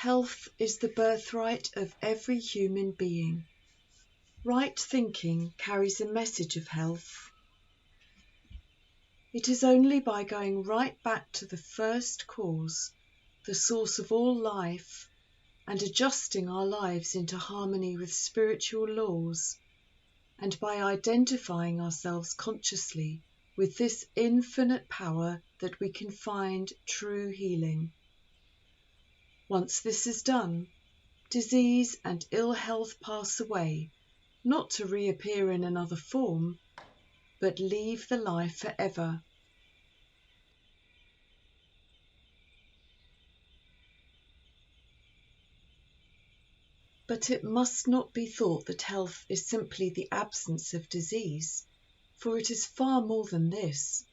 Health is the birthright of every human being. Right thinking carries a message of health. It is only by going right back to the first cause, the source of all life, and adjusting our lives into harmony with spiritual laws, and by identifying ourselves consciously with this infinite power, that we can find true healing. Once this is done, disease and ill health pass away, not to reappear in another form, but leave the life forever. But it must not be thought that health is simply the absence of disease, for it is far more than this.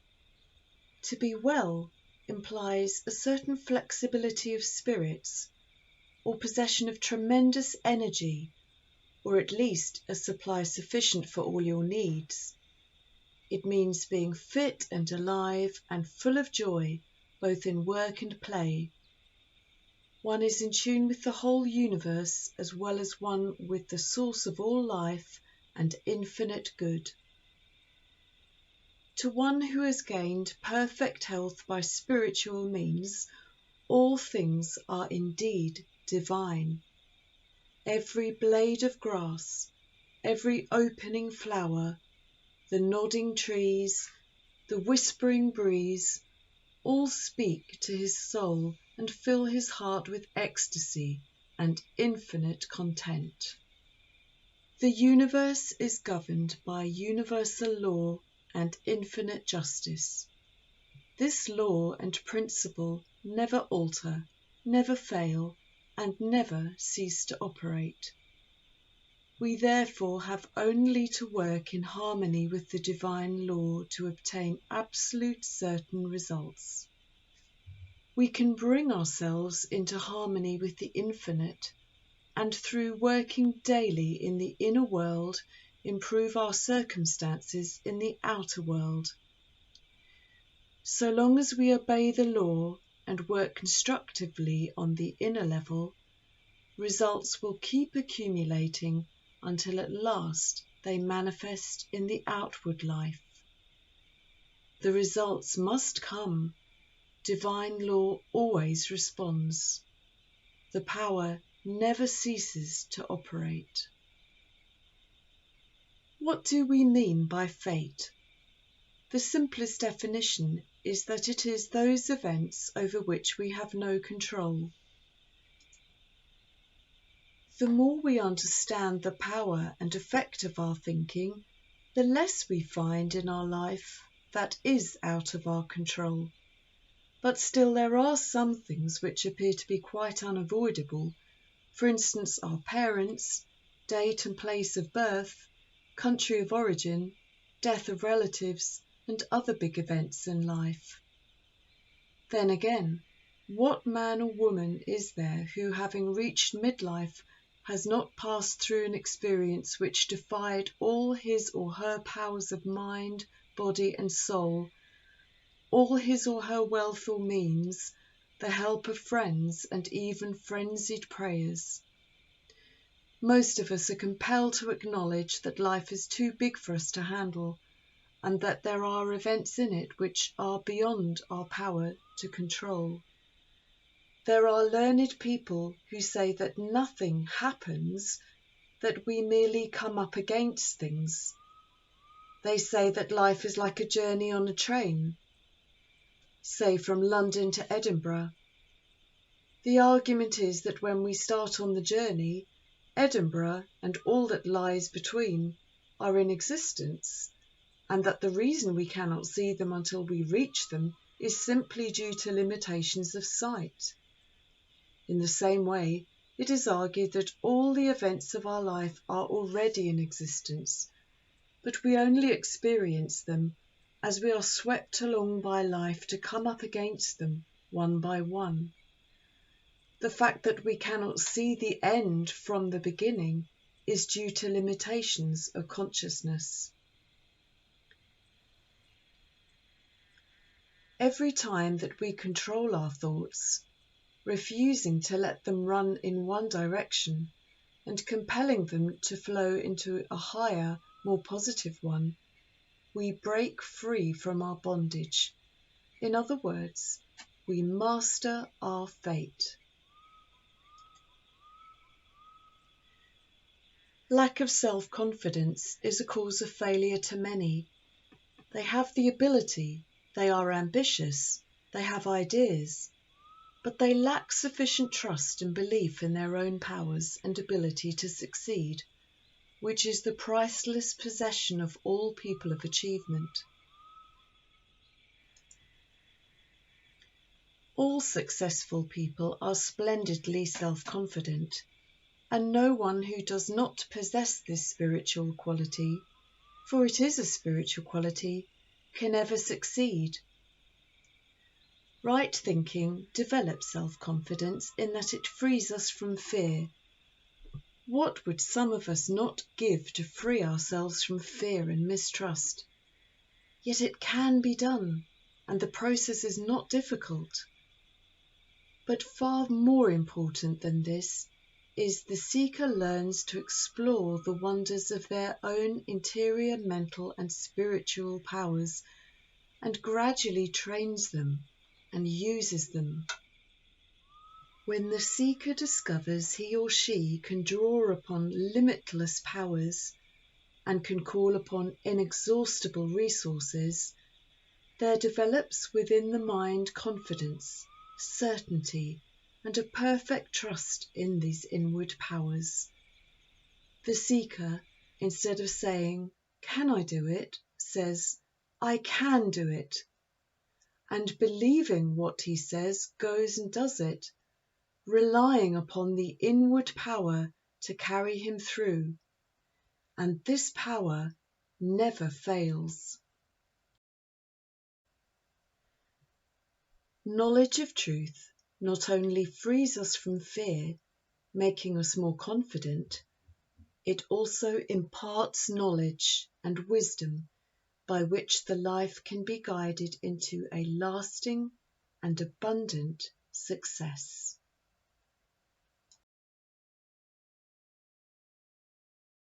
To be well implies a certain flexibility of spirits, or possession of tremendous energy, or at least a supply sufficient for all your needs. It means being fit and alive and full of joy, both in work and play. One is in tune with the whole universe, as well as one with the source of all life and infinite good. To one who has gained perfect health by spiritual means, all things are indeed divine. Every blade of grass, every opening flower, the nodding trees, the whispering breeze, all speak to his soul and fill his heart with ecstasy and infinite content. The universe is governed by universal law and infinite justice. This law and principle never alter, never fail, and never cease to operate. We therefore have only to work in harmony with the divine law to obtain absolute certain results. We can bring ourselves into harmony with the infinite, and through working daily in the inner world, improve our circumstances in the outer world. So long as we obey the law and work constructively on the inner level, results will keep accumulating until at last they manifest in the outward life. The results must come. Divine law always responds. The power never ceases to operate. What do we mean by fate? The simplest definition is that it is those events over which we have no control. The more we understand the power and effect of our thinking, the less we find in our life that is out of our control. But still there are some things which appear to be quite unavoidable, for instance our parents, date and place of birth, country of origin, death of relatives, and other big events in life. Then again, what man or woman is there who, having reached midlife, has not passed through an experience which defied all his or her powers of mind, body, and soul, all his or her wealth or means, the help of friends, and even frenzied prayers? Most of us are compelled to acknowledge that life is too big for us to handle, and that there are events in it which are beyond our power to control. There are learned people who say that nothing happens, that we merely come up against things. They say that life is like a journey on a train, say from London to Edinburgh. The argument is that when we start on the journey, Edinburgh and all that lies between are in existence, and that the reason we cannot see them until we reach them is simply due to limitations of sight. In the same way, it is argued that all the events of our life are already in existence, but we only experience them as we are swept along by life to come up against them one by one. The fact that we cannot see the end from the beginning is due to limitations of consciousness. Every time that we control our thoughts, refusing to let them run in one direction and compelling them to flow into a higher, more positive one, we break free from our bondage. In other words, we master our fate. Lack of self-confidence is a cause of failure to many. They have the ability, they are ambitious, they have ideas, but they lack sufficient trust and belief in their own powers and ability to succeed, which is the priceless possession of all people of achievement. All successful people are splendidly self-confident, and no one who does not possess this spiritual quality, for it is a spiritual quality, can ever succeed. Right thinking develops self-confidence in that it frees us from fear. What would some of us not give to free ourselves from fear and mistrust? Yet it can be done, and the process is not difficult. But far more important than this is the seeker learns to explore the wonders of their own interior mental and spiritual powers and gradually trains them and uses them. When the seeker discovers he or she can draw upon limitless powers and can call upon inexhaustible resources, there develops within the mind confidence, certainty, and a perfect trust in these inward powers. The seeker, instead of saying, "Can I do it?" says, "I can do it," and believing what he says, goes and does it, relying upon the inward power to carry him through, and this power never fails. Knowledge of truth not only frees us from fear, making us more confident, it also imparts knowledge and wisdom by which the life can be guided into a lasting and abundant success.